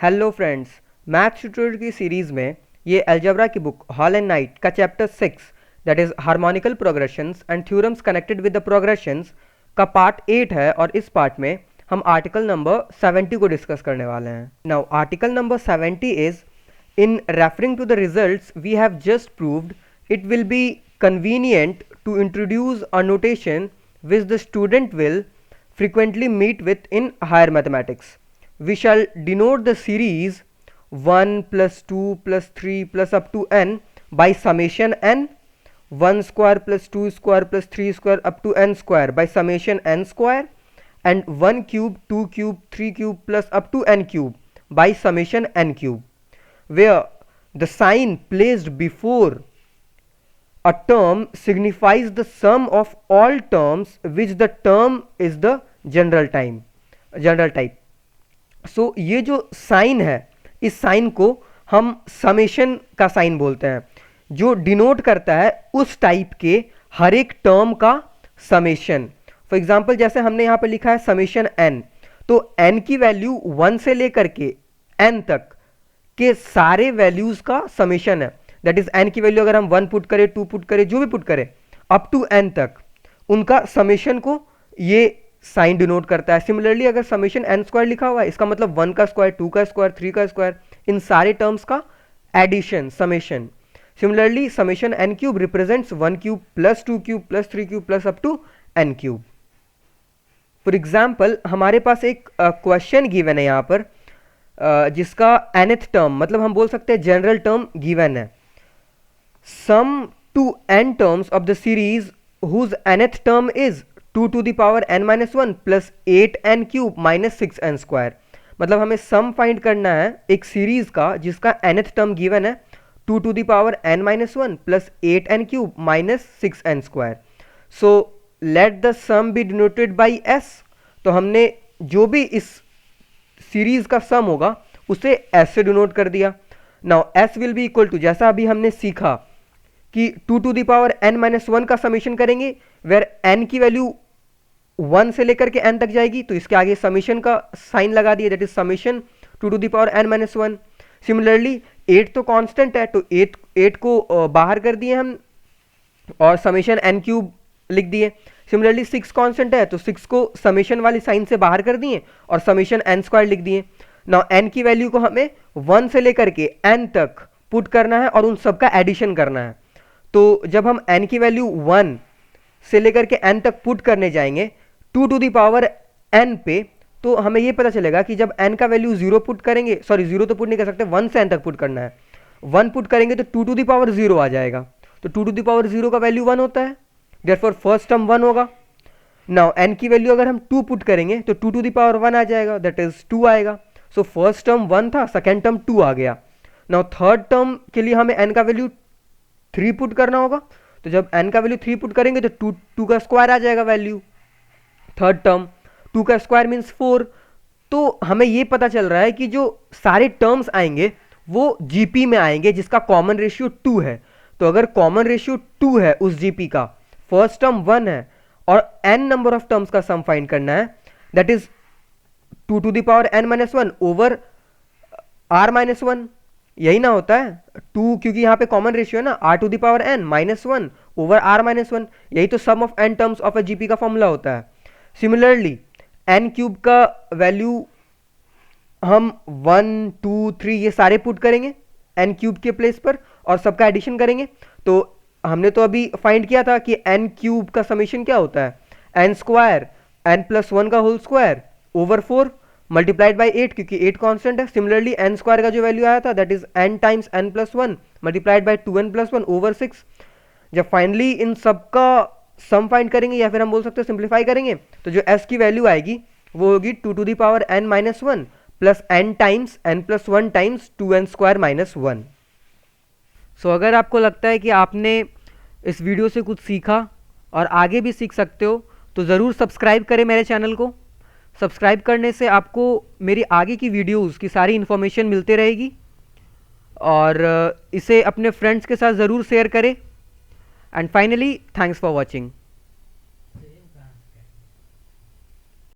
Hello friends, maths tutorial की series में ये अलजेब्रा की बुक हॉल एंड नाइट का chapter 6 that is harmonical progressions and theorems connected with the progressions का part 8 है। और इस पार्ट में हम आर्टिकल नंबर 70 को डिस्कस करने वाले हैं। Now article number 70 is in referring to the results we have just proved it will be convenient to introduce a notation which the student will frequently meet with in higher mathematics. We shall denote the series 1 plus 2 plus 3 plus up to n by summation n, 1 square plus 2 square plus 3 square up to n square by summation n square, and 1 cube, 2 cube, 3 cube plus up to n cube by summation n cube, where the sign placed before a term signifies the sum of all terms which the term is the general type. So ये जो sign है, इस sign को हम summation का sign बोलते हैं, जो डिनोट करता है उस टाइप के हर एक टर्म का समेशन। फॉर एग्जाम्पल जैसे हमने यहाँ पर लिखा है समेशन n, तो n की वैल्यू 1 से लेकर के n तक के सारे वैल्यूज का समेशन है। दैट इज n की वैल्यू अगर हम 1 पुट करें, 2 पुट करें, जो भी पुट करें अप टू n तक, उनका समेशन को ये साइन डिनोट करता है। सिमिलरली अगर समेशन n स्क्वायर लिखा हुआ है, इसका मतलब 1 का स्क्वायर, 2 का स्क्वायर, 3 का स्क्वायर, इन सारे टर्म्स का addition summation. Similarly summation n cube represents 1 cube plus 2 cube plus 3 cube plus up to n cube. For example हमारे पास एक क्वेश्चन गिवन है यहाँ पर, जिसका nth टर्म मतलब हम बोल सकते हैं जनरल टर्म गिवन है। Sum to n terms of the series whose nth term is 2 to the power n minus 1 plus 8n cube minus 6n square। मतलब हमें सम फाइंड करना है एक सीरीज का जिसका nth टर्म गिवन है 2 to the power n minus 1 plus 8n cube minus 6n square। So let the sum be denoted by s। तो हमने जो भी इस सीरीज का सम होगा उसे s से डिनोट कर दिया। Now s will be equal to, जैसा अभी हमने सीखा कि 2 to the power n minus 1 का समीशन करेंगे, वेर n की वैल्यू 1 से लेकर के n तक जाएगी, तो इसके आगे समीशन का साइन लगा दिया, that is summation 2 to the power n minus 1। Similarly 8 तो कांस्टेंट है, तो 8 को बाहर कर दिए हम और समीशन n क्यूब लिख दिए। सिमिलरली 6 कांस्टेंट है, तो 6 को समीशन वाली साइन से बाहर कर दिए और समीशन n स्क्वायर लिख दिए। नाउ n की वैल्यू को हमें 1 से लेकर के n तक पुट करना है और उन सबका एडिशन करना है। तो जब हम n की वैल्यू 1 से लेकर के n तक पुट करने जाएंगे 2 टू दी पावर n पे, तो हमें ये पता चलेगा कि जब n का वैल्यू 0 पुट करेंगे, सॉरी 0 तो पुट नहीं कर सकते, 1 से n तक पुट करना है, 1 पुट करेंगे तो 2 टू दी पावर 0 आ जाएगा। तो 2 टू दी पावर 0 का वैल्यू 1 होता है, देयरफॉर फर्स्ट टर्म 1 होगा। नाउ n की वैल्यू अगर हम 2 पुट करेंगे तो 2 टू दी पावर 1 आ जाएगा, दैट इज 2 आएगा। सो फर्स्ट टर्म 1 था, सेकेंड टर्म 2 आ गया। नाउ थर्ड टर्म के लिए हमें n का वैल्यू 3 पुट करना होगा, तो जब n का वैल्यू 3 पुट करेंगे तो 2 का स्क्वायर आ जाएगा वैल्यू। थर्ड टर्म 2 का स्क्वायर मीन्स 4। तो हमें ये पता चल रहा है कि जो सारे टर्म्स आएंगे वो जीपी में आएंगे जिसका कॉमन रेशियो 2 है। तो अगर कॉमन रेशियो 2 है उस जीपी का, फर्स्ट टर्म 1 है और n नंबर ऑफ टर्म्स का सम फाइंड करना है, that is 2 to the power n minus 1 over r minus 1, यही ना होता है 2, क्योंकि यहाँ पे कॉमन रेशियो है ना, r to the power n minus 1 over r minus 1, यही तो sum of n terms of a GP का फॉर्मूला होता है। सिमिलरली n क्यूब का वैल्यू हम 1 2 3 ये सारे पुट करेंगे n क्यूब के प्लेस पर और सबका एडिशन करेंगे। तो हमने तो अभी फाइंड किया था कि n क्यूब का समीशन क्या होता है, n स्क्वायर n प्लस 1 का whole square over 4 multiplied by 8, क्योंकि 8 कांस्टेंट है। सिमिलरली n स्क्वायर का जो वैल्यू आया था that is n times n plus 1 multiplied by 2n plus 1 over 6। जब फाइनली इन सबका सम फाइंड करेंगे या फिर हम बोल सकते हैं सिंप्लीफाई करेंगे, तो जो s की वैल्यू आएगी वो होगी 2 to the power n minus 1 plus n times n plus 1 times 2n square minus 1। So अगर आपको लगता है कि आपने इस वीडियो से कुछ सीखा और आगे भी सीख सकते हो, तो ज़रूर सब्सक्राइब करें मेरे चैनल को। सब्सक्राइब करने से आपको मेरी आगे की वीडियोस की सारी इन्फॉर्मेशन मिलते रहेगी, और इसे अपने फ्रेंड्स के साथ ज़रूर शेयर करें। And finally thanks for watching.